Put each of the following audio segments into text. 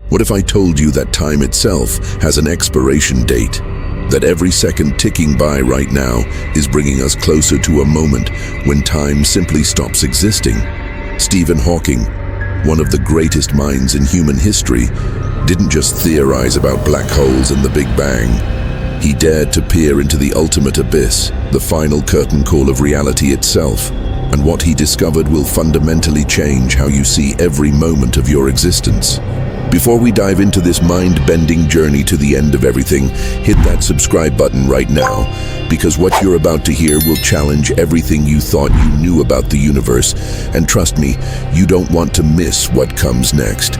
What if I told you that time itself has an expiration date? That every second ticking by right now is bringing us closer to a moment when time simply stops existing? Stephen Hawking, one of the greatest minds in human history, didn't just theorize about black holes and the Big Bang. He dared to peer into the ultimate abyss, the final curtain call of reality itself. And what he discovered will fundamentally change how you see every moment of your existence. Before we dive into this mind-bending journey to the end of everything, hit that subscribe button right now, because what you're about to hear will challenge everything you thought you knew about the universe. And trust me, you don't want to miss what comes next.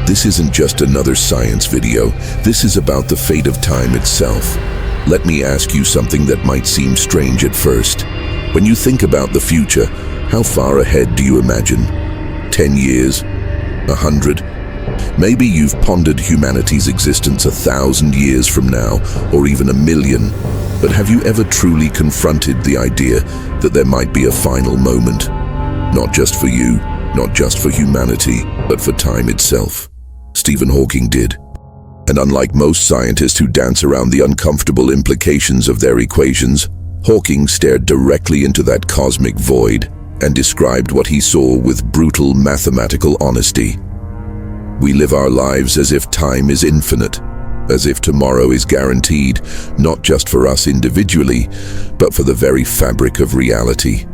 This isn't just another science video. This is about the fate of time itself. Let me ask you something that might seem strange at first. When you think about the future, how far ahead do you imagine? 10 years? 100? Maybe you've pondered humanity's existence 1,000 years from now, or even 1,000,000. But have you ever truly confronted the idea that there might be a final moment? Not just for you, not just for humanity, but for time itself. Stephen Hawking did. And unlike most scientists who dance around the uncomfortable implications of their equations, Hawking stared directly into that cosmic void and described what he saw with brutal mathematical honesty. We live our lives as if time is infinite, as if tomorrow is guaranteed, not just for us individually, but for the very fabric of reality.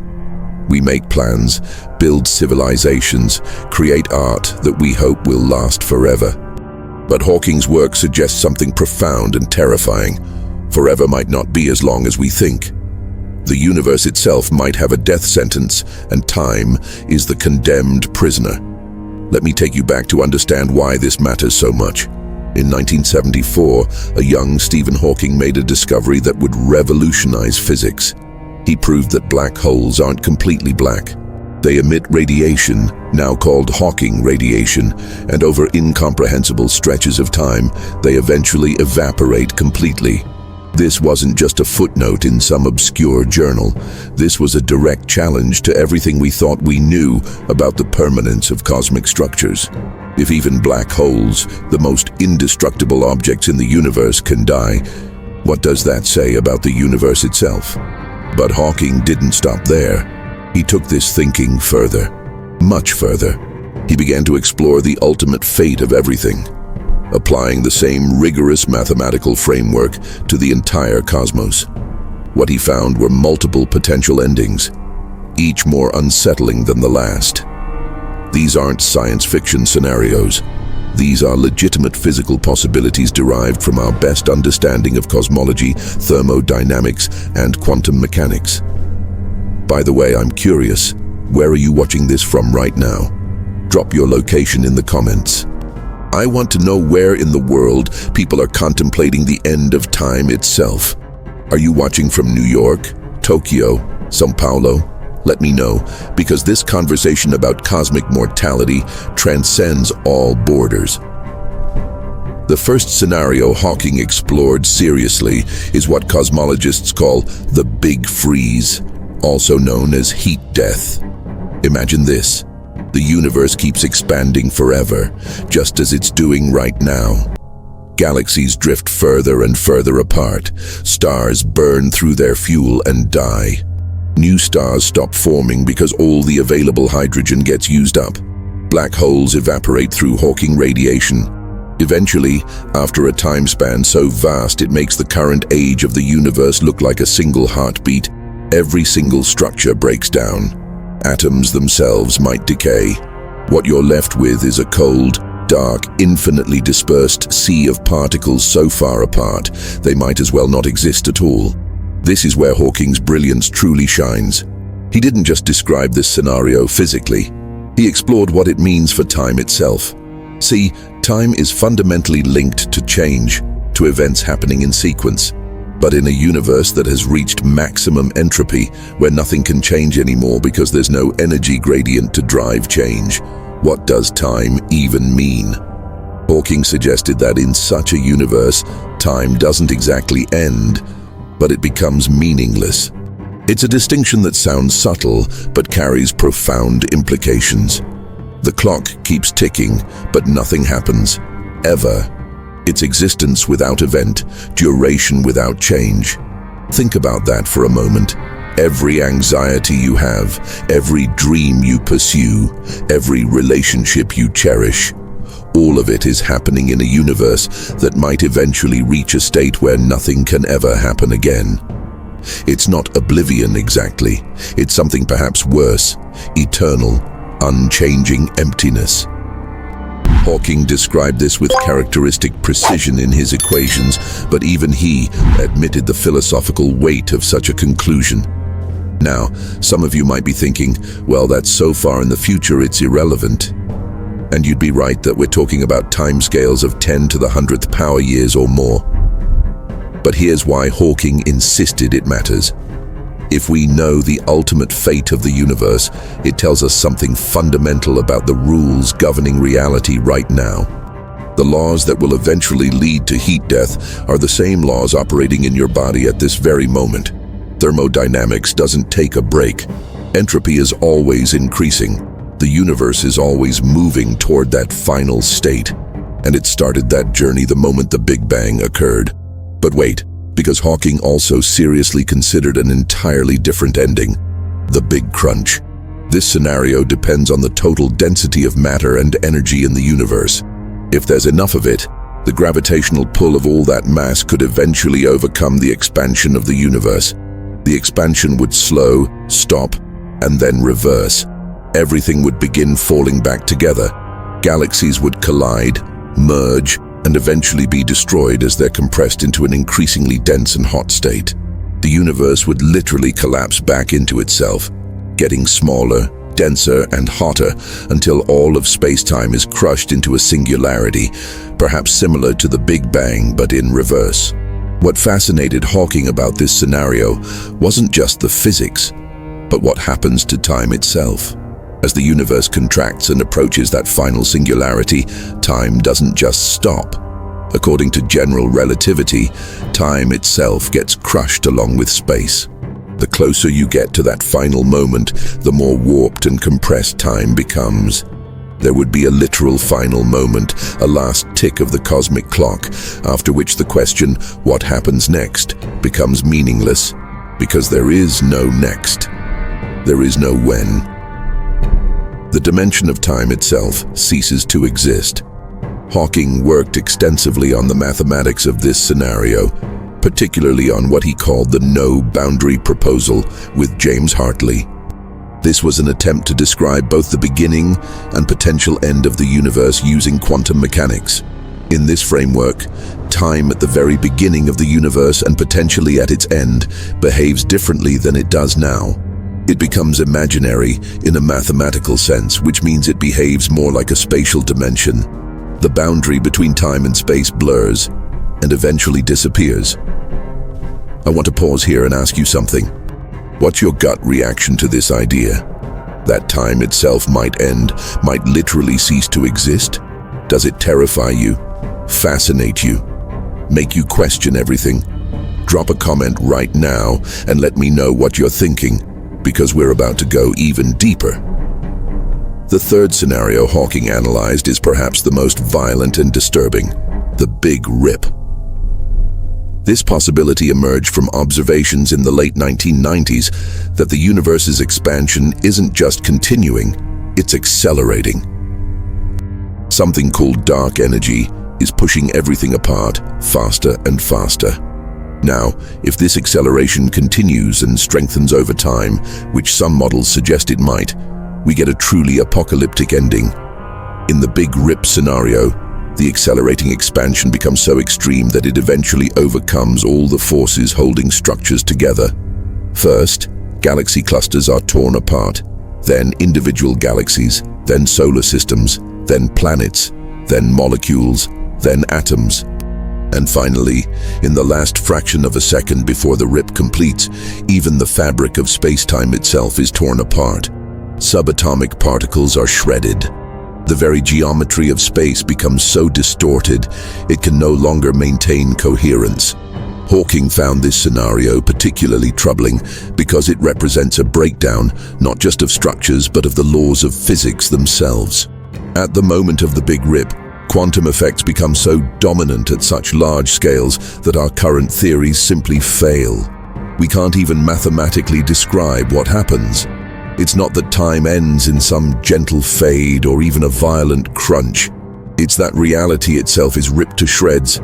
We make plans, build civilizations, create art that we hope will last forever. But Hawking's work suggests something profound and terrifying. Forever might not be as long as we think. The universe itself might have a death sentence, and time is the condemned prisoner. Let me take you back to understand why this matters so much. In 1974, a young Stephen Hawking made a discovery that would revolutionize physics. He proved that black holes aren't completely black. They emit radiation, now called Hawking radiation, and over incomprehensible stretches of time, they eventually evaporate completely. This wasn't just a footnote in some obscure journal. This was a direct challenge to everything we thought we knew about the permanence of cosmic structures. If even black holes, the most indestructible objects in the universe, can die, what does that say about the universe itself? But Hawking didn't stop there. He took this thinking further, much further. He began to explore the ultimate fate of everything, applying the same rigorous mathematical framework to the entire cosmos. What he found were multiple potential endings, each more unsettling than the last. These aren't science fiction scenarios. These are legitimate physical possibilities derived from our best understanding of cosmology, thermodynamics, and quantum mechanics. By the way, I'm curious, where are you watching this from right now? Drop your location in the comments. I want to know where in the world people are contemplating the end of time itself. Are you watching from New York, Tokyo, São Paulo? Let me know, because this conversation about cosmic mortality transcends all borders. The first scenario Hawking explored seriously is what cosmologists call the Big Freeze, also known as heat death. Imagine this. The universe keeps expanding forever, just as it's doing right now. Galaxies drift further and further apart. Stars burn through their fuel and die. New stars stop forming because all the available hydrogen gets used up. Black holes evaporate through Hawking radiation. Eventually, after a time span so vast it makes the current age of the universe look like a single heartbeat, every single structure breaks down. Atoms themselves might decay. What you're left with is a cold, dark, infinitely dispersed sea of particles so far apart, they might as well not exist at all. This is where Hawking's brilliance truly shines. He didn't just describe this scenario physically. He explored what it means for time itself. See, time is fundamentally linked to change, to events happening in sequence. But in a universe that has reached maximum entropy, where nothing can change anymore because there's no energy gradient to drive change, what does time even mean? Hawking suggested that in such a universe, time doesn't exactly end, but it becomes meaningless. It's a distinction that sounds subtle, but carries profound implications. The clock keeps ticking, but nothing happens. ever. Its existence without event, duration without change. Think about that for a moment. Every anxiety you have, every dream you pursue, every relationship you cherish, all of it is happening in a universe that might eventually reach a state where nothing can ever happen again. It's not oblivion exactly. It's something perhaps worse, eternal, unchanging emptiness. Hawking described this with characteristic precision in his equations, but even he admitted the philosophical weight of such a conclusion. Now, some of you might be thinking, well, that's so far in the future it's irrelevant. And you'd be right that we're talking about timescales of 10 to the 100th power years or more. But here's why Hawking insisted it matters. If we know the ultimate fate of the universe, it tells us something fundamental about the rules governing reality right now. The laws that will eventually lead to heat death are the same laws operating in your body at this very moment. Thermodynamics doesn't take a break. Entropy is always increasing. The universe is always moving toward that final state. And it started that journey the moment the Big Bang occurred. But wait, because Hawking also seriously considered an entirely different ending, the Big Crunch. This scenario depends on the total density of matter and energy in the universe. If there's enough of it, the gravitational pull of all that mass could eventually overcome the expansion of the universe. The expansion would slow, stop, and then reverse. Everything would begin falling back together. Galaxies would collide, merge, and eventually be destroyed as they're compressed into an increasingly dense and hot state. The universe would literally collapse back into itself, getting smaller, denser, and hotter until all of space-time is crushed into a singularity, perhaps similar to the Big Bang but in reverse. What fascinated Hawking about this scenario wasn't just the physics, but what happens to time itself. As the universe contracts and approaches that final singularity, time doesn't just stop. According to general relativity, time itself gets crushed along with space. The closer you get to that final moment, the more warped and compressed time becomes. There would be a literal final moment, a last tick of the cosmic clock, after which the question, what happens next, becomes meaningless, because there is no next. There is no when. The dimension of time itself ceases to exist. Hawking worked extensively on the mathematics of this scenario, particularly on what he called the no-boundary proposal with James Hartley. This was an attempt to describe both the beginning and potential end of the universe using quantum mechanics. In this framework, time at the very beginning of the universe and potentially at its end behaves differently than it does now. It becomes imaginary in a mathematical sense, which means it behaves more like a spatial dimension. The boundary between time and space blurs and eventually disappears. I want to pause here and ask you something. What's your gut reaction to this idea? That time itself might end, might literally cease to exist? Does it terrify you, fascinate you, make you question everything? Drop a comment right now and let me know what you're thinking, because we're about to go even deeper. The third scenario Hawking analyzed is perhaps the most violent and disturbing, the Big Rip. This possibility emerged from observations in the late 1990s that the universe's expansion isn't just continuing, it's accelerating. Something called dark energy is pushing everything apart faster and faster. Now, if this acceleration continues and strengthens over time, which some models suggest it might, we get a truly apocalyptic ending. In the Big Rip scenario, the accelerating expansion becomes so extreme that it eventually overcomes all the forces holding structures together. First, galaxy clusters are torn apart, then individual galaxies, then solar systems, then planets, then molecules, then atoms. And finally, in the last fraction of a second before the rip completes, even the fabric of space-time itself is torn apart. Subatomic particles are shredded. The very geometry of space becomes so distorted, it can no longer maintain coherence. Hawking found this scenario particularly troubling because it represents a breakdown not just of structures but of the laws of physics themselves. At the moment of the Big Rip, Quantum effects become so dominant at such large scales that our current theories simply fail. We can't even mathematically describe what happens. It's not that time ends in some gentle fade or even a violent crunch. It's that reality itself is ripped to shreds,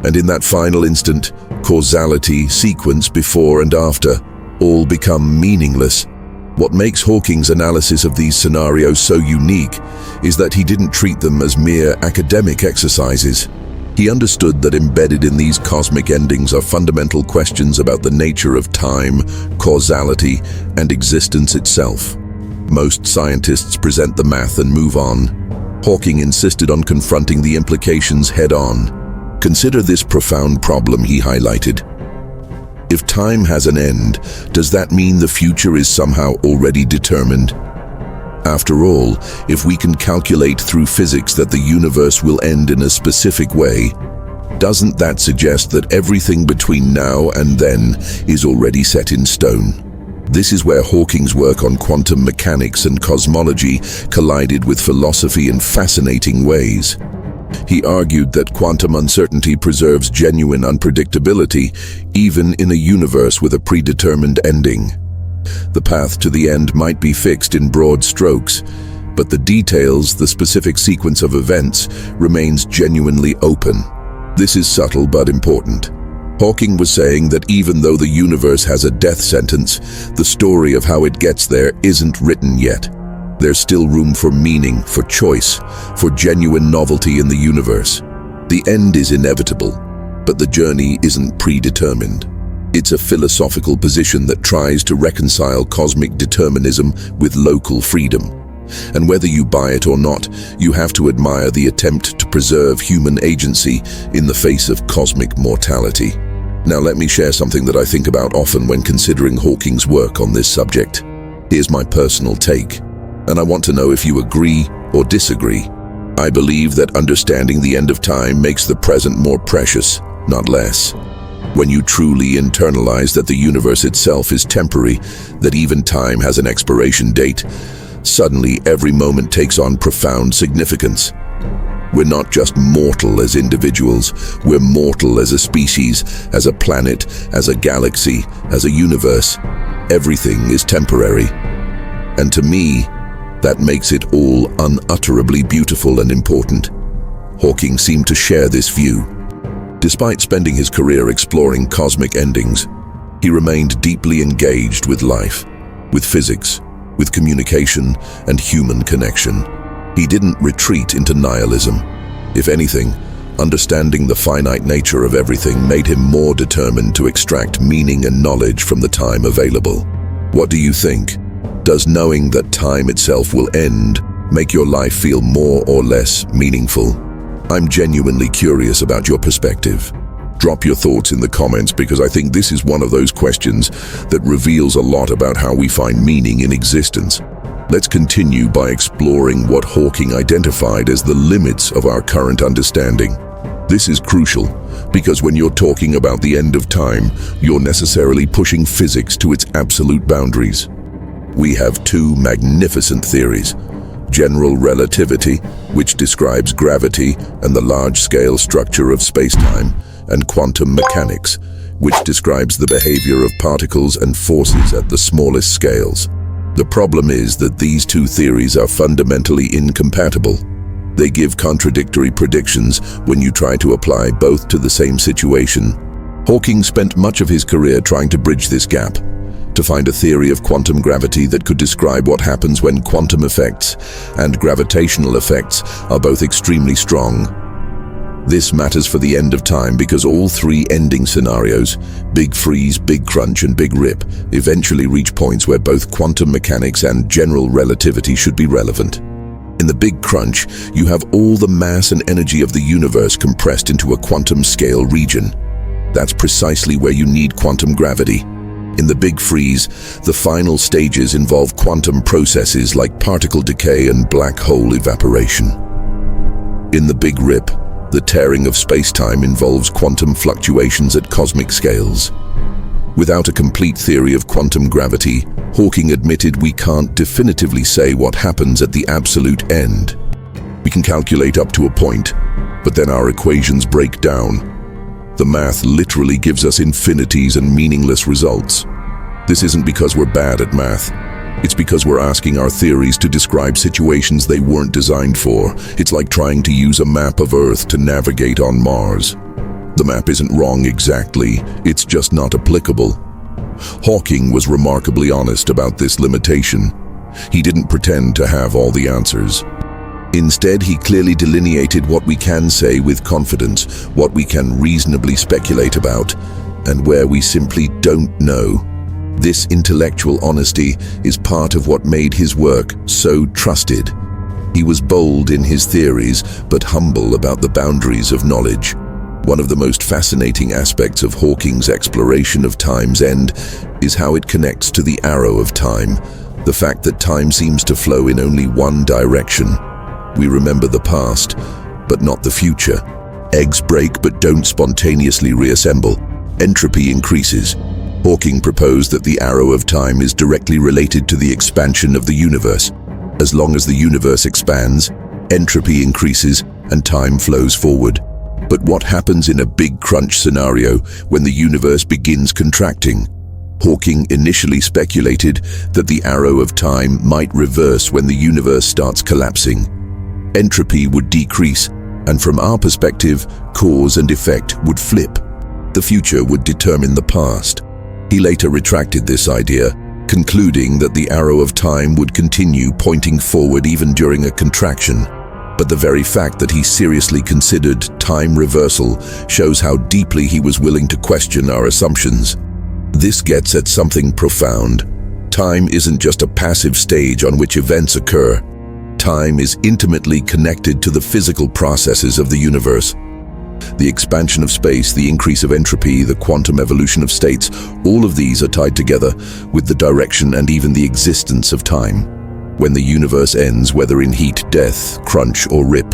and in that final instant, causality, sequence before and after, all become meaningless. What makes Hawking's analysis of these scenarios so unique is that he didn't treat them as mere academic exercises. He understood that embedded in these cosmic endings are fundamental questions about the nature of time, causality, and existence itself. Most scientists present the math and move on. Hawking insisted on confronting the implications head-on. Consider this profound problem he highlighted. If time has an end, does that mean the future is somehow already determined? After all, if we can calculate through physics that the universe will end in a specific way, doesn't that suggest that everything between now and then is already set in stone? This is where Hawking's work on quantum mechanics and cosmology collided with philosophy in fascinating ways. He argued that quantum uncertainty preserves genuine unpredictability, even in a universe with a predetermined ending. The path to the end might be fixed in broad strokes, but the details, the specific sequence of events, remains genuinely open. This is subtle but important. Hawking was saying that even though the universe has a death sentence, the story of how it gets there isn't written yet. There's still room for meaning, for choice, for genuine novelty in the universe. The end is inevitable, but the journey isn't predetermined. It's a philosophical position that tries to reconcile cosmic determinism with local freedom. And whether you buy it or not, you have to admire the attempt to preserve human agency in the face of cosmic mortality. Now let me share something that I think about often when considering Hawking's work on this subject. Here's my personal take, and I want to know if you agree or disagree. I believe that understanding the end of time makes the present more precious, not less. When you truly internalize that the universe itself is temporary, that even time has an expiration date, suddenly every moment takes on profound significance. We're not just mortal as individuals, we're mortal as a species, as a planet, as a galaxy, as a universe. Everything is temporary. And to me, that makes it all unutterably beautiful and important. Hawking seemed to share this view. Despite spending his career exploring cosmic endings, he remained deeply engaged with life, with physics, with communication and human connection. He didn't retreat into nihilism. If anything, understanding the finite nature of everything made him more determined to extract meaning and knowledge from the time available. What do you think? Does knowing that time itself will end make your life feel more or less meaningful? I'm genuinely curious about your perspective. Drop your thoughts in the comments because I think this is one of those questions that reveals a lot about how we find meaning in existence. Let's continue by exploring what Hawking identified as the limits of our current understanding. This is crucial because when you're talking about the end of time, you're necessarily pushing physics to its absolute boundaries. We have two magnificent theories: general relativity, which describes gravity and the large-scale structure of space-time, and quantum mechanics, which describes the behavior of particles and forces at the smallest scales. The problem is that these two theories are fundamentally incompatible. They give contradictory predictions when you try to apply both to the same situation. Hawking spent much of his career trying to bridge this gap, to find a theory of quantum gravity that could describe what happens when quantum effects and gravitational effects are both extremely strong. This matters for the end of time because all three ending scenarios, Big Freeze, Big Crunch, and Big Rip, eventually reach points where both quantum mechanics and general relativity should be relevant. In the Big Crunch, you have all the mass and energy of the universe compressed into a quantum scale region. That's precisely where you need quantum gravity. In the Big Freeze, the final stages involve quantum processes like particle decay and black hole evaporation. In the Big Rip, the tearing of space-time involves quantum fluctuations at cosmic scales. Without a complete theory of quantum gravity, Hawking admitted we can't definitively say what happens at the absolute end. We can calculate up to a point, But then our equations break down. The math literally gives us infinities and meaningless results. This isn't because we're bad at math. It's because we're asking our theories to describe situations they weren't designed for. It's like trying to use a map of Earth to navigate on Mars. The map isn't wrong exactly, it's just not applicable. Hawking was remarkably honest about this limitation. He didn't pretend to have all the answers. Instead, he clearly delineated what we can say with confidence, what we can reasonably speculate about, and where we simply don't know. This intellectual honesty is part of what made his work so trusted. He was bold in his theories, but humble about the boundaries of knowledge. One of the most fascinating aspects of Hawking's exploration of time's end is how it connects to the arrow of time, the fact that time seems to flow in only one direction. We remember the past, but not the future. Eggs break but don't spontaneously reassemble. Entropy increases. Hawking proposed that the arrow of time is directly related to the expansion of the universe. As long as the universe expands, entropy increases and time flows forward. But what happens in a big crunch scenario when the universe begins contracting? Hawking initially speculated that the arrow of time might reverse when the universe starts collapsing. Entropy would decrease, and from our perspective, cause and effect would flip. The future would determine the past. He later retracted this idea, concluding that the arrow of time would continue pointing forward even during a contraction. But the very fact that he seriously considered time reversal shows how deeply he was willing to question our assumptions. This gets at something profound. Time isn't just a passive stage on which events occur. Time is intimately connected to the physical processes of the universe. The expansion of space, the increase of entropy, the quantum evolution of states, all of these are tied together with the direction and even the existence of time. When the universe ends, whether in heat, death, crunch, or rip,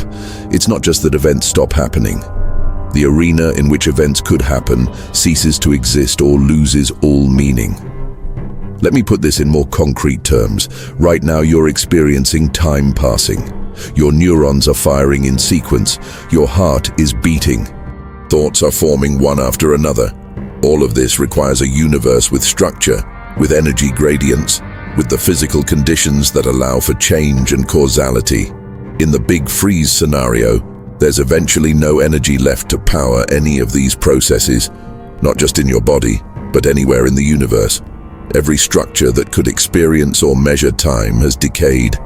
it's not just that events stop happening. The arena in which events could happen ceases to exist or loses all meaning. Let me put this in more concrete terms. Right now you're experiencing time passing. Your neurons are firing in sequence. Your heart is beating. Thoughts are forming one after another. All of this requires a universe with structure, with energy gradients, with the physical conditions that allow for change and causality. In the big freeze scenario, there's eventually no energy left to power any of these processes, not just in your body, but anywhere in the universe. Every structure that could experience or measure time has decayed.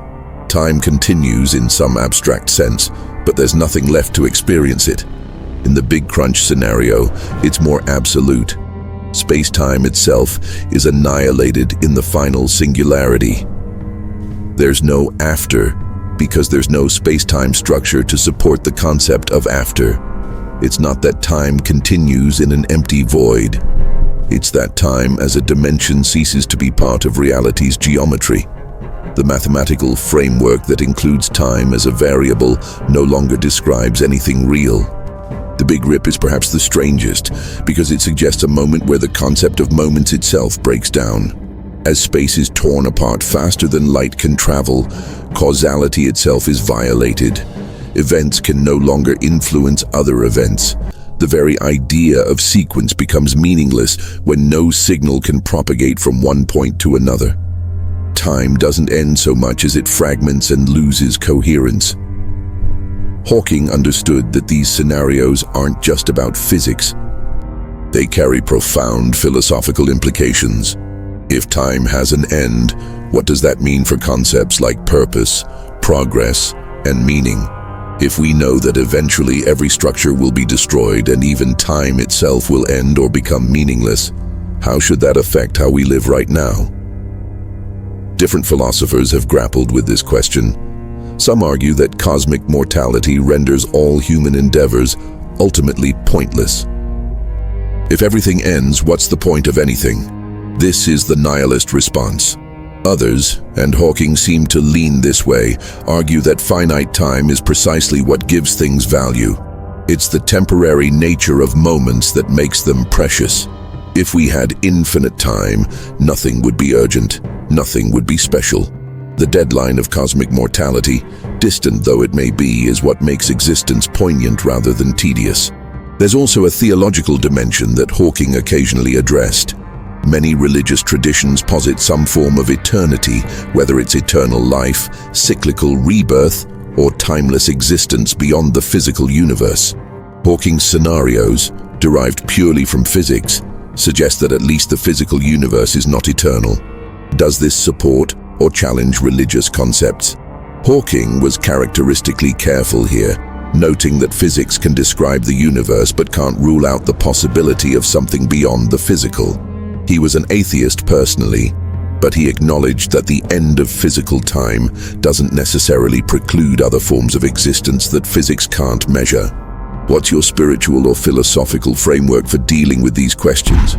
Time continues in some abstract sense, but there's nothing left to experience it. In the Big Crunch scenario, it's more absolute. Space-time itself is annihilated in the final singularity. There's no after, because there's no space-time structure to support the concept of after. It's not that time continues in an empty void. It's that time as a dimension ceases to be part of reality's geometry. The mathematical framework that includes time as a variable no longer describes anything real. The Big Rip is perhaps the strangest, because it suggests a moment where the concept of moments itself breaks down. As space is torn apart faster than light can travel, causality itself is violated. Events can no longer influence other events. The very idea of sequence becomes meaningless when no signal can propagate from one point to another. Time doesn't end so much as it fragments and loses coherence. Hawking understood that these scenarios aren't just about physics. They carry profound philosophical implications. If time has an end, what does that mean for concepts like purpose, progress, and meaning? If we know that eventually every structure will be destroyed and even time itself will end or become meaningless, how should that affect how we live right now? Different philosophers have grappled with this question. Some argue that cosmic mortality renders all human endeavors ultimately pointless. If everything ends, what's the point of anything? This is the nihilist response. Others, and Hawking seemed to lean this way, argue that finite time is precisely what gives things value. It's the temporary nature of moments that makes them precious. If we had infinite time, nothing would be urgent, nothing would be special. The deadline of cosmic mortality, distant though it may be, is what makes existence poignant rather than tedious. There's also a theological dimension that Hawking occasionally addressed. Many religious traditions posit some form of eternity, whether it's eternal life, cyclical rebirth, or timeless existence beyond the physical universe. Hawking's scenarios, derived purely from physics, suggest that at least the physical universe is not eternal. Does this support or challenge religious concepts? Hawking was characteristically careful here, noting that physics can describe the universe but can't rule out the possibility of something beyond the physical. He was an atheist personally, but he acknowledged that the end of physical time doesn't necessarily preclude other forms of existence that physics can't measure. What's your spiritual or philosophical framework for dealing with these questions?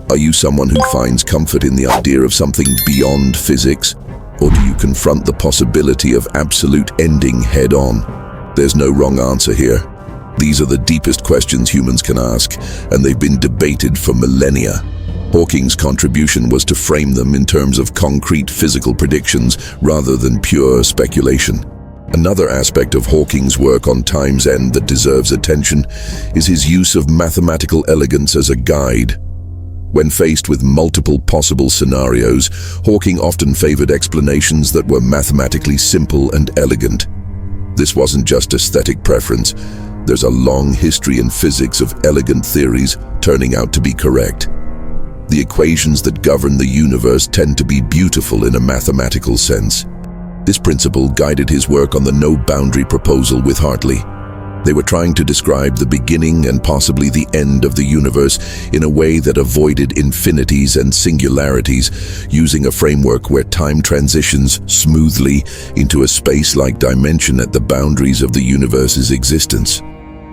Are you someone who finds comfort in the idea of something beyond physics? Or do you confront the possibility of absolute ending head-on? There's no wrong answer here. These are the deepest questions humans can ask, and they've been debated for millennia. Hawking's contribution was to frame them in terms of concrete physical predictions rather than pure speculation. Another aspect of Hawking's work on time's end that deserves attention is his use of mathematical elegance as a guide. When faced with multiple possible scenarios, Hawking often favored explanations that were mathematically simple and elegant. This wasn't just aesthetic preference. There's a long history in physics of elegant theories turning out to be correct. The equations that govern the universe tend to be beautiful in a mathematical sense. This principle guided his work on the no-boundary proposal with Hartley. They were trying to describe the beginning and possibly the end of the universe in a way that avoided infinities and singularities, using a framework where time transitions smoothly into a space-like dimension at the boundaries of the universe's existence.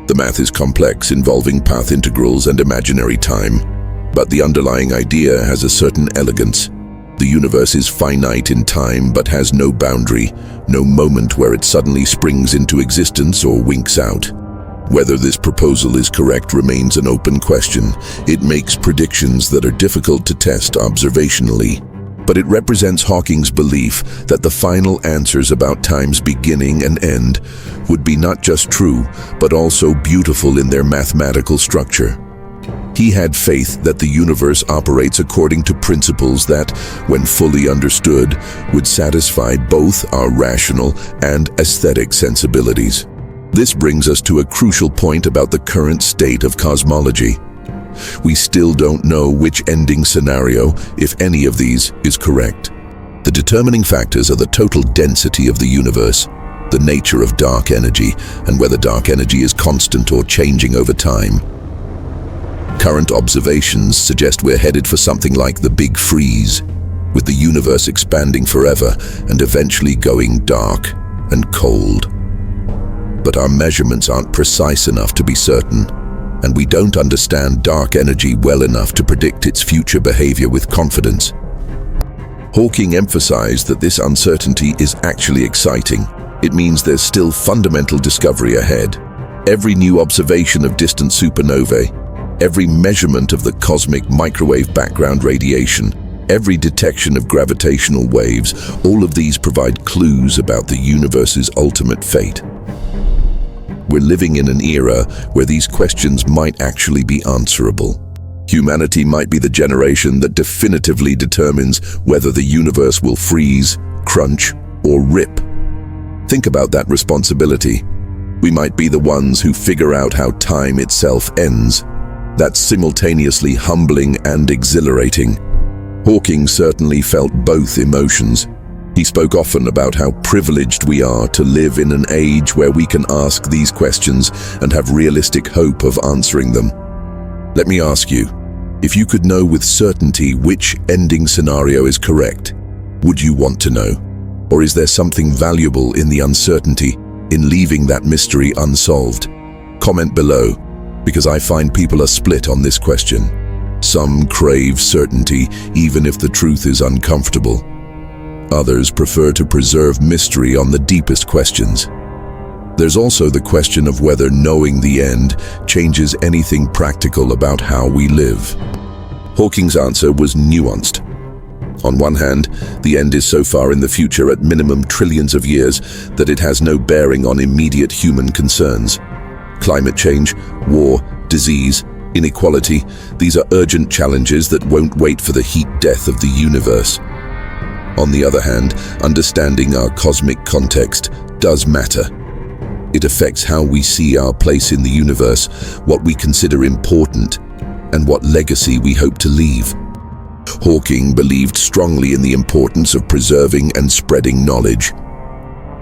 The math is complex, involving path integrals and imaginary time, but the underlying idea has a certain elegance. The universe is finite in time but has no boundary, no moment where it suddenly springs into existence or winks out. Whether this proposal is correct remains an open question. It makes predictions that are difficult to test observationally, but it represents Hawking's belief that the final answers about time's beginning and end would be not just true, but also beautiful in their mathematical structure. He had faith that the universe operates according to principles that, when fully understood, would satisfy both our rational and aesthetic sensibilities. This brings us to a crucial point about the current state of cosmology. We still don't know which ending scenario, if any of these, is correct. The determining factors are the total density of the universe, the nature of dark energy, and whether dark energy is constant or changing over time. Current observations suggest we're headed for something like the Big Freeze, with the universe expanding forever and eventually going dark and cold. But our measurements aren't precise enough to be certain, and we don't understand dark energy well enough to predict its future behavior with confidence. Hawking emphasized that this uncertainty is actually exciting. It means there's still fundamental discovery ahead. Every new observation of distant supernovae, every measurement of the cosmic microwave background radiation, every detection of gravitational waves, all of these provide clues about the universe's ultimate fate. We're living in an era where these questions might actually be answerable. Humanity might be the generation that definitively determines whether the universe will freeze, crunch, or rip. Think about that responsibility. We might be the ones who figure out how time itself ends. That's simultaneously humbling and exhilarating. Hawking certainly felt both emotions. He spoke often about how privileged we are to live in an age where we can ask these questions and have realistic hope of answering them. Let me ask you, if you could know with certainty which ending scenario is correct, would you want to know? Or is there something valuable in the uncertainty, in leaving that mystery unsolved? Comment below, because I find people are split on this question. Some crave certainty even if the truth is uncomfortable. Others prefer to preserve mystery on the deepest questions. There's also the question of whether knowing the end changes anything practical about how we live. Hawking's answer was nuanced. On one hand, the end is so far in the future, at minimum trillions of years, that it has no bearing on immediate human concerns. Climate change, war, disease, inequality, these are urgent challenges that won't wait for the heat death of the universe. On the other hand, understanding our cosmic context does matter. It affects how we see our place in the universe, what we consider important, and what legacy we hope to leave. Hawking believed strongly in the importance of preserving and spreading knowledge.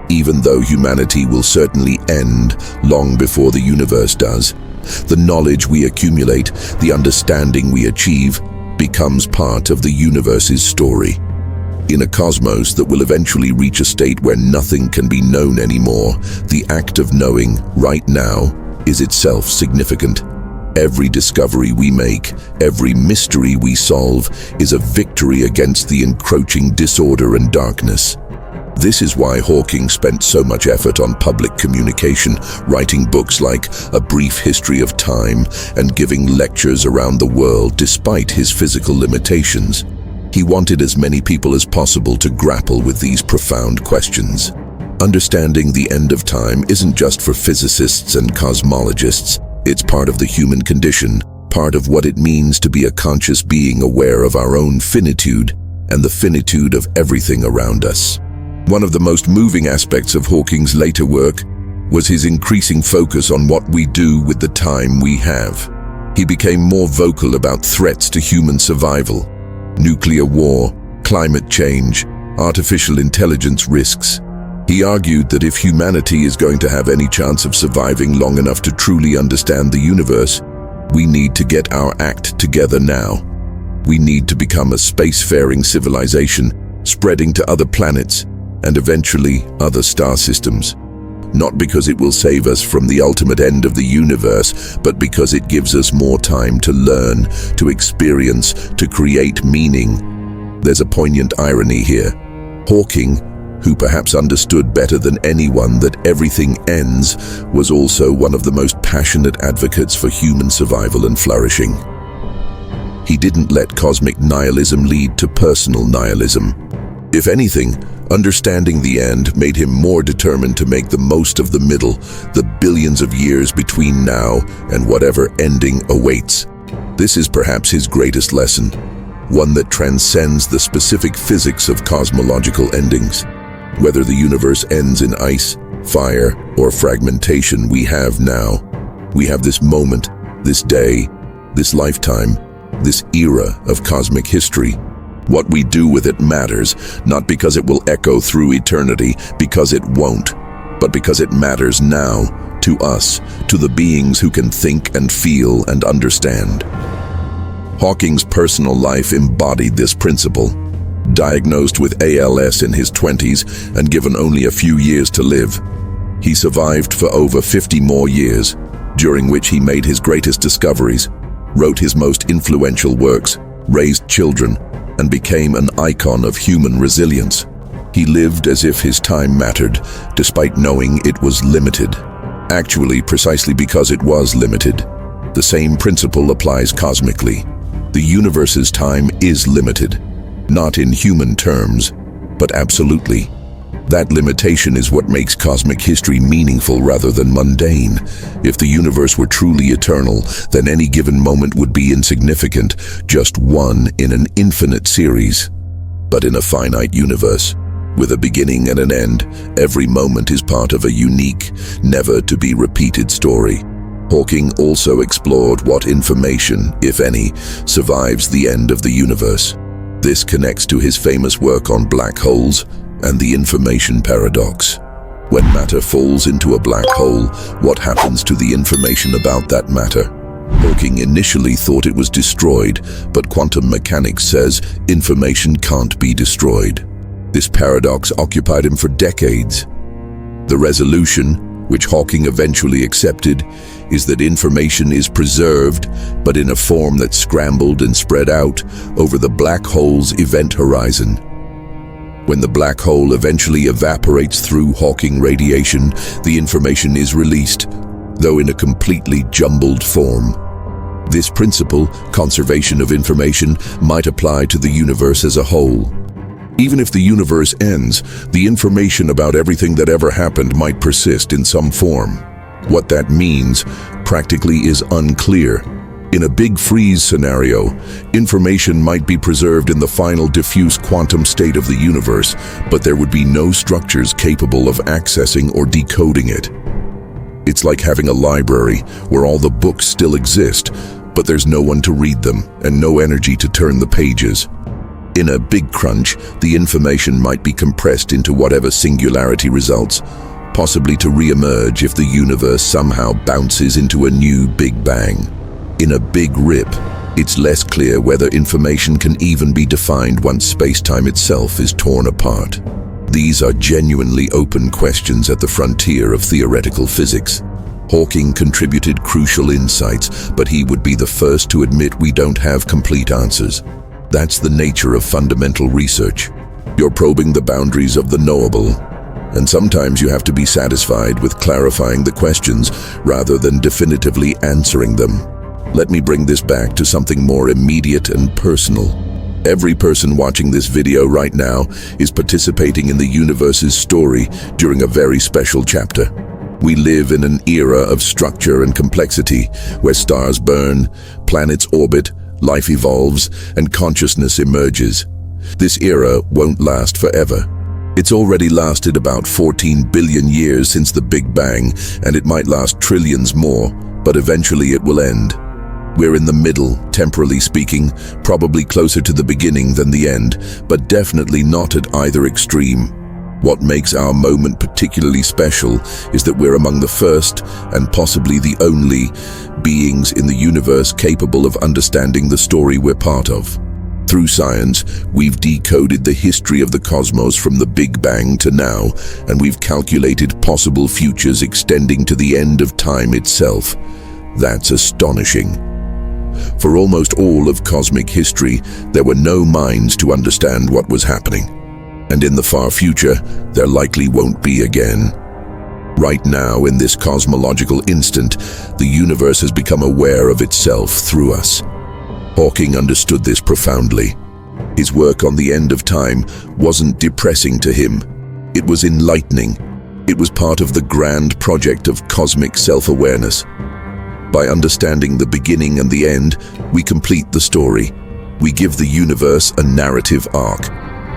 Even though humanity will certainly end long before the universe does, the knowledge we accumulate, the understanding we achieve, becomes part of the universe's story. In a cosmos that will eventually reach a state where nothing can be known anymore, the act of knowing right now is itself significant. Every discovery we make, every mystery we solve, is a victory against the encroaching disorder and darkness. This is why Hawking spent so much effort on public communication, writing books like A Brief History of Time and giving lectures around the world despite his physical limitations. He wanted as many people as possible to grapple with these profound questions. Understanding the end of time isn't just for physicists and cosmologists. It's part of the human condition, part of what it means to be a conscious being aware of our own finitude and the finitude of everything around us. One of the most moving aspects of Hawking's later work was his increasing focus on what we do with the time we have. He became more vocal about threats to human survival: nuclear war, climate change, artificial intelligence risks. He argued that if humanity is going to have any chance of surviving long enough to truly understand the universe, we need to get our act together now. We need to become a spacefaring civilization, spreading to other planets and eventually other star systems. Not because it will save us from the ultimate end of the universe, but because it gives us more time to learn, to experience, to create meaning. There's a poignant irony here. Hawking, who perhaps understood better than anyone that everything ends, was also one of the most passionate advocates for human survival and flourishing. He didn't let cosmic nihilism lead to personal nihilism. If anything, understanding the end made him more determined to make the most of the middle, the billions of years between now and whatever ending awaits. This is perhaps his greatest lesson, one that transcends the specific physics of cosmological endings. Whether the universe ends in ice, fire, or fragmentation, we have now. We have this moment, this day, this lifetime, this era of cosmic history. What we do with it matters, not because it will echo through eternity, because it won't, but because it matters now, to us, to the beings who can think and feel and understand. Hawking's personal life embodied this principle. Diagnosed with ALS in his 20s and given only a few years to live, he survived for over 50 more years, during which he made his greatest discoveries, wrote his most influential works, raised children, and became an icon of human resilience. He lived as if his time mattered, despite knowing it was limited. Actually, precisely because it was limited, the same principle applies cosmically. The universe's time is limited. Not in human terms, but absolutely. That limitation is what makes cosmic history meaningful rather than mundane. If the universe were truly eternal, then any given moment would be insignificant, just one in an infinite series. But in a finite universe, with a beginning and an end, every moment is part of a unique, never-to-be-repeated story. Hawking also explored what information, if any, survives the end of the universe. This connects to his famous work on black holes and the information paradox. When matter falls into a black hole, what happens to the information about that matter? Hawking initially thought it was destroyed, but quantum mechanics says information can't be destroyed. This paradox occupied him for decades. The resolution, which Hawking eventually accepted, is that information is preserved, but in a form that's scrambled and spread out over the black hole's event horizon. When the black hole eventually evaporates through Hawking radiation, the information is released, though in a completely jumbled form. This principle, conservation of information, might apply to the universe as a whole. Even if the universe ends, the information about everything that ever happened might persist in some form. What that means practically is unclear. In a big freeze scenario, information might be preserved in the final diffuse quantum state of the universe, but there would be no structures capable of accessing or decoding it. It's like having a library where all the books still exist, but there's no one to read them and no energy to turn the pages. In a big crunch, the information might be compressed into whatever singularity results, possibly to re-emerge if the universe somehow bounces into a new Big Bang. In a big rip, it's less clear whether information can even be defined once space-time itself is torn apart. These are genuinely open questions at the frontier of theoretical physics. Hawking contributed crucial insights, but he would be the first to admit we don't have complete answers. That's the nature of fundamental research. You're probing the boundaries of the knowable, and sometimes you have to be satisfied with clarifying the questions rather than definitively answering them. Let me bring this back to something more immediate and personal. Every person watching this video right now is participating in the universe's story during a very special chapter. We live in an era of structure and complexity, where stars burn, planets orbit, life evolves, and consciousness emerges. This era won't last forever. It's already lasted about 14 billion years since the Big Bang, and it might last trillions more, but eventually it will end. We're in the middle, temporally speaking, probably closer to the beginning than the end, but definitely not at either extreme. What makes our moment particularly special is that we're among the first, and possibly the only, beings in the universe capable of understanding the story we're part of. Through science, we've decoded the history of the cosmos from the Big Bang to now, and we've calculated possible futures extending to the end of time itself. That's astonishing. For almost all of cosmic history, there were no minds to understand what was happening. And in the far future, there likely won't be again. Right now, in this cosmological instant, the universe has become aware of itself through us. Hawking understood this profoundly. His work on the end of time wasn't depressing to him. It was enlightening. It was part of the grand project of cosmic self-awareness. By understanding the beginning and the end, we complete the story. We give the universe a narrative arc.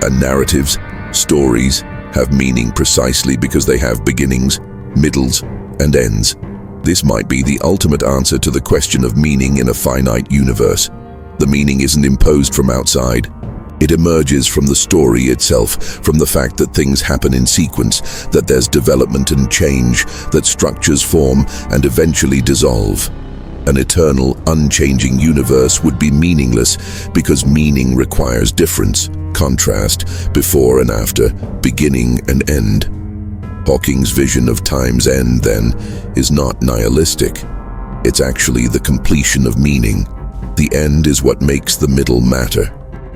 And narratives, stories, have meaning precisely because they have beginnings, middles, and ends. This might be the ultimate answer to the question of meaning in a finite universe. The meaning isn't imposed from outside. It emerges from the story itself, from the fact that things happen in sequence, that there's development and change, that structures form and eventually dissolve. An eternal, unchanging universe would be meaningless because meaning requires difference, contrast, before and after, beginning and end. Hawking's vision of time's end, then, is not nihilistic. It's actually the completion of meaning. The end is what makes the middle matter.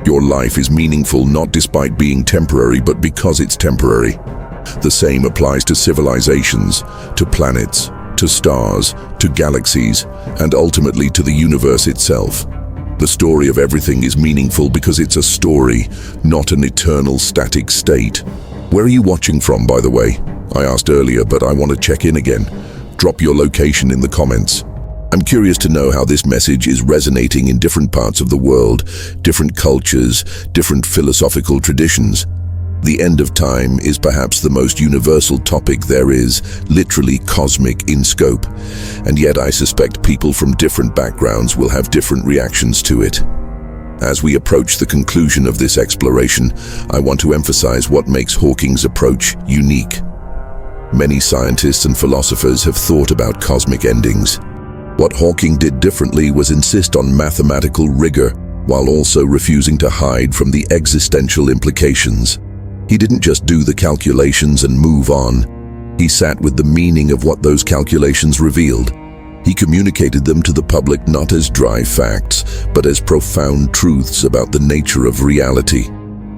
Your life is meaningful not despite being temporary, but because it's temporary. The same applies to civilizations, to planets, to stars, to galaxies, and ultimately to the universe itself. The story of everything is meaningful because it's a story, not an eternal static state. Where are you watching from, by the way? I asked earlier, but I want to check in again. Drop your location in the comments. I'm curious to know how this message is resonating in different parts of the world, different cultures, different philosophical traditions. The end of time is perhaps the most universal topic there is, literally cosmic in scope, and yet I suspect people from different backgrounds will have different reactions to it. As we approach the conclusion of this exploration, I want to emphasize what makes Hawking's approach unique. Many scientists and philosophers have thought about cosmic endings. What Hawking did differently was insist on mathematical rigor, while also refusing to hide from the existential implications. He didn't just do the calculations and move on. He sat with the meaning of what those calculations revealed. He communicated them to the public not as dry facts, but as profound truths about the nature of reality.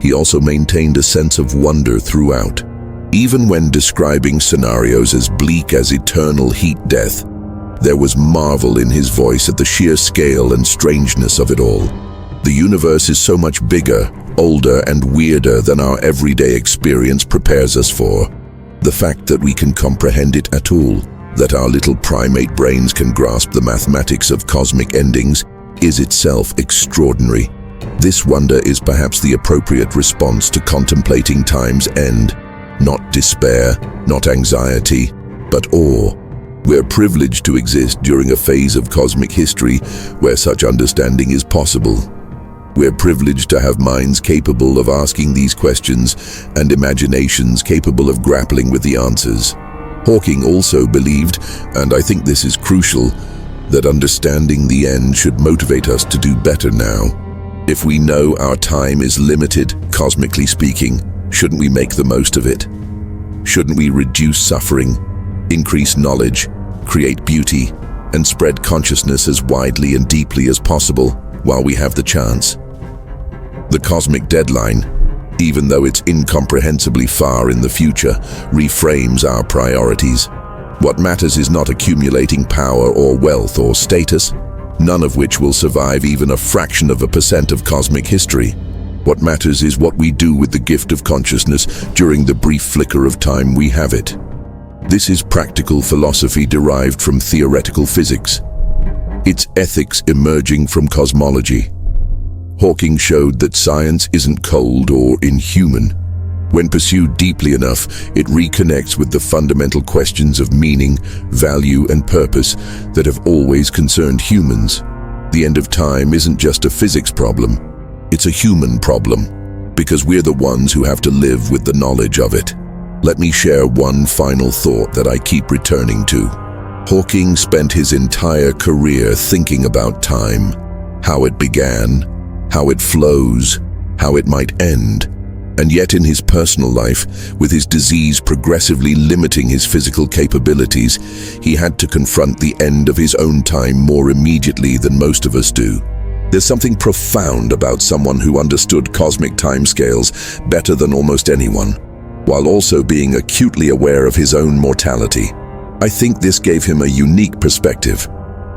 He also maintained a sense of wonder throughout. Even when describing scenarios as bleak as eternal heat death, There was marvel in his voice at the sheer scale and strangeness of it all. The universe is so much bigger, older, and weirder than our everyday experience prepares us for. The fact that we can comprehend it at all, that our little primate brains can grasp the mathematics of cosmic endings, is itself extraordinary. This wonder is perhaps the appropriate response to contemplating time's end. Not despair, not anxiety, but awe. We're privileged to exist during a phase of cosmic history where such understanding is possible. We're privileged to have minds capable of asking these questions and imaginations capable of grappling with the answers. Hawking also believed, and I think this is crucial, that understanding the end should motivate us to do better now. If we know our time is limited, cosmically speaking, shouldn't we make the most of it? Shouldn't we reduce suffering, increase knowledge, create beauty, and spread consciousness as widely and deeply as possible while we have the chance? The cosmic deadline, even though it's incomprehensibly far in the future, reframes our priorities. What matters is not accumulating power or wealth or status, none of which will survive even a fraction of a % of cosmic history. What matters is what we do with the gift of consciousness during the brief flicker of time we have it. This is practical philosophy derived from theoretical physics. It's ethics emerging from cosmology. Hawking showed that science isn't cold or inhuman. When pursued deeply enough, it reconnects with the fundamental questions of meaning, value, and purpose that have always concerned humans. The end of time isn't just a physics problem, it's a human problem, because we're the ones who have to live with the knowledge of it. Let me share one final thought that I keep returning to. Hawking spent his entire career thinking about time, how it began, how it flows, how it might end. And yet in his personal life, with his disease progressively limiting his physical capabilities, he had to confront the end of his own time more immediately than most of us do. There's something profound about someone who understood cosmic timescales better than almost anyone, while also being acutely aware of his own mortality. I think this gave him a unique perspective.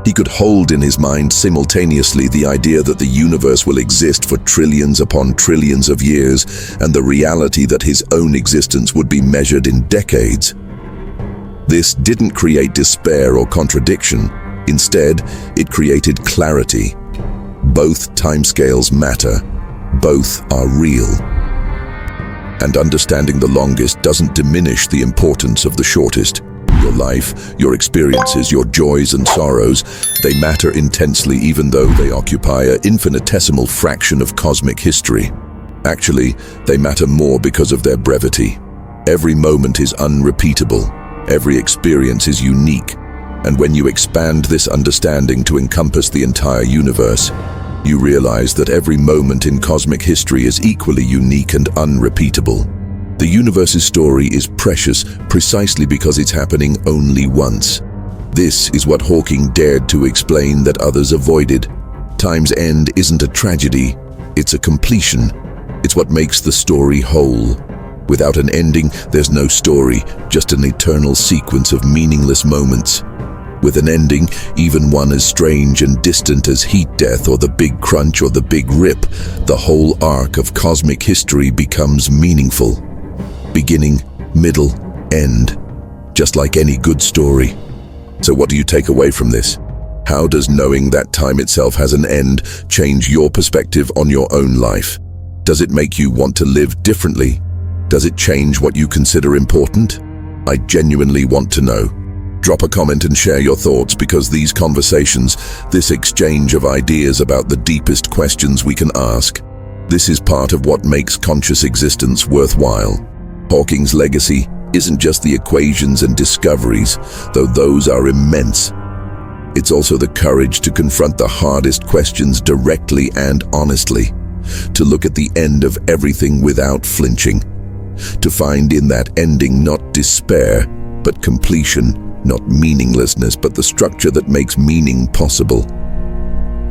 He could hold in his mind simultaneously the idea that the universe will exist for trillions upon trillions of years and the reality that his own existence would be measured in decades. This didn't create despair or contradiction. Instead, it created clarity. Both timescales matter. Both are real. And understanding the longest doesn't diminish the importance of the shortest. Your life, your experiences, your joys and sorrows, they matter intensely even though they occupy an infinitesimal fraction of cosmic history. Actually, they matter more because of their brevity. Every moment is unrepeatable. Every experience is unique. And when you expand this understanding to encompass the entire universe, you realize that every moment in cosmic history is equally unique and unrepeatable. The universe's story is precious precisely because it's happening only once. This is what Hawking dared to explain that others avoided. Time's end isn't a tragedy, it's a completion. It's what makes the story whole. Without an ending, there's no story, just an eternal sequence of meaningless moments. With an ending, even one as strange and distant as heat death or the Big Crunch or the Big Rip, the whole arc of cosmic history becomes meaningful. Beginning, middle, end, just like any good story. So what do you take away from this? How does knowing that time itself has an end change your perspective on your own life? Does it make you want to live differently? Does it change what you consider important? I genuinely want to know. Drop a comment and share your thoughts, because these conversations, this exchange of ideas about the deepest questions we can ask, this is part of what makes conscious existence worthwhile. Hawking's legacy isn't just the equations and discoveries, though those are immense. It's also the courage to confront the hardest questions directly and honestly, to look at the end of everything without flinching, to find in that ending not despair, but completion, not meaninglessness, but the structure that makes meaning possible.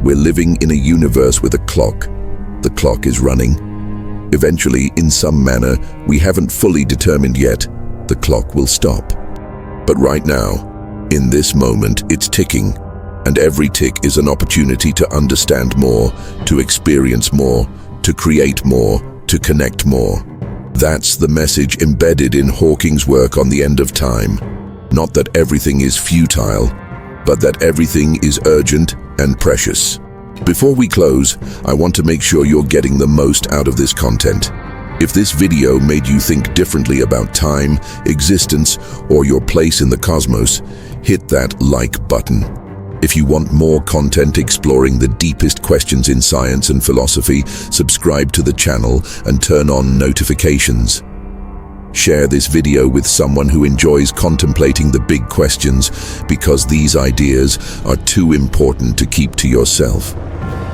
We're living in a universe with a clock. The clock is running. Eventually, in some manner we haven't fully determined yet, the clock will stop. But right now, In this moment, it's ticking, and every tick is an opportunity to understand more, to experience more, to create more, to connect more. That's the message embedded in Hawking's work on the end of time. Not that everything is futile, but that everything is urgent and precious. Before we close, I want to make sure you're getting the most out of this content. If this video made you think differently about time, existence, or your place in the cosmos, hit that like button. If you want more content exploring the deepest questions in science and philosophy, subscribe to the channel and turn on notifications. Share this video with someone who enjoys contemplating the big questions, because these ideas are too important to keep to yourself.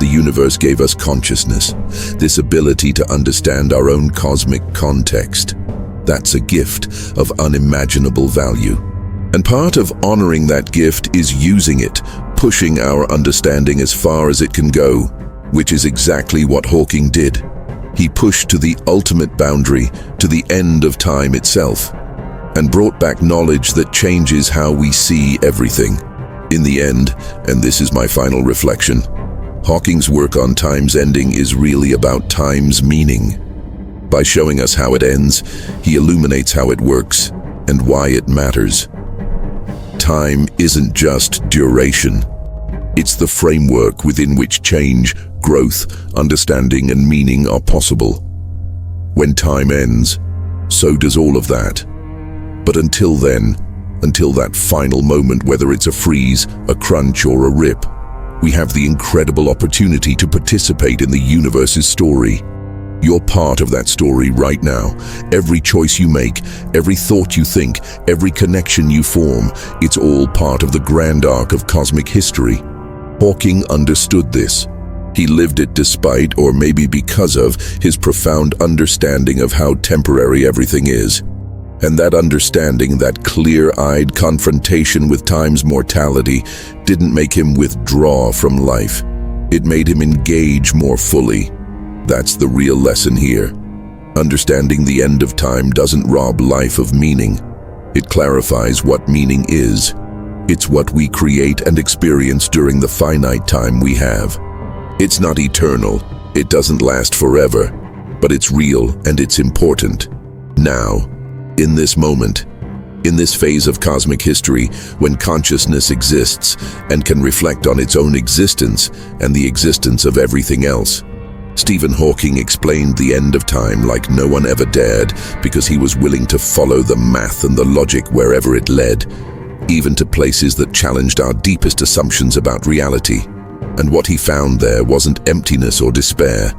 The universe gave us consciousness, this ability to understand our own cosmic context. That's a gift of unimaginable value. And part of honoring that gift is using it, pushing our understanding as far as it can go, which is exactly what Hawking did. He pushed to the ultimate boundary, to the end of time itself, and brought back knowledge that changes how we see everything. In the end, and this is my final reflection, Hawking's work on time's ending is really about time's meaning. By showing us how it ends, he illuminates how it works and why it matters. Time isn't just duration. It's the framework within which change, growth, understanding, and meaning are possible. When time ends, so does all of that. But until then, until that final moment, whether it's a freeze, a crunch, or a rip, we have the incredible opportunity to participate in the universe's story. You're part of that story right now. Every choice you make, every thought you think, every connection you form, it's all part of the grand arc of cosmic history. Hawking understood this. He lived it despite, or maybe because of, his profound understanding of how temporary everything is. And that understanding, that clear-eyed confrontation with time's mortality, didn't make him withdraw from life. It made him engage more fully. That's the real lesson here. Understanding the end of time doesn't rob life of meaning. It clarifies what meaning is. It's what we create and experience during the finite time we have. It's not eternal, it doesn't last forever, but it's real and it's important. Now, in this moment, in this phase of cosmic history, when consciousness exists and can reflect on its own existence and the existence of everything else, Stephen Hawking explained the end of time like no one ever dared, because he was willing to follow the math and the logic wherever it led, even to places that challenged our deepest assumptions about reality. And what he found there wasn't emptiness or despair.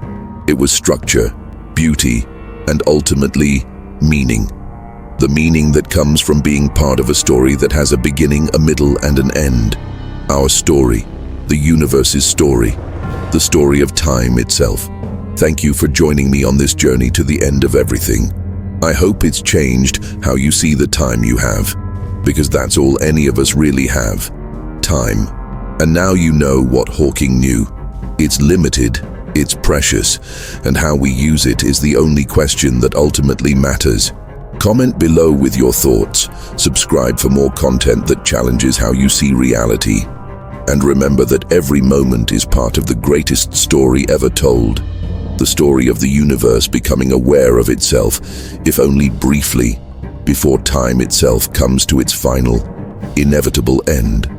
It was structure, beauty, and ultimately, meaning. The meaning that comes from being part of a story that has a beginning, a middle, and an end. Our story, the universe's story, the story of time itself. Thank you for joining me on this journey to the end of everything. I hope it's changed how you see the time you have, because that's all any of us really have, time. And now you know what Hawking knew. It's limited, it's precious, and how we use it is the only question that ultimately matters. Comment below with your thoughts, subscribe for more content that challenges how you see reality, and remember that every moment is part of the greatest story ever told. The story of the universe becoming aware of itself, if only briefly, before time itself comes to its final, inevitable end.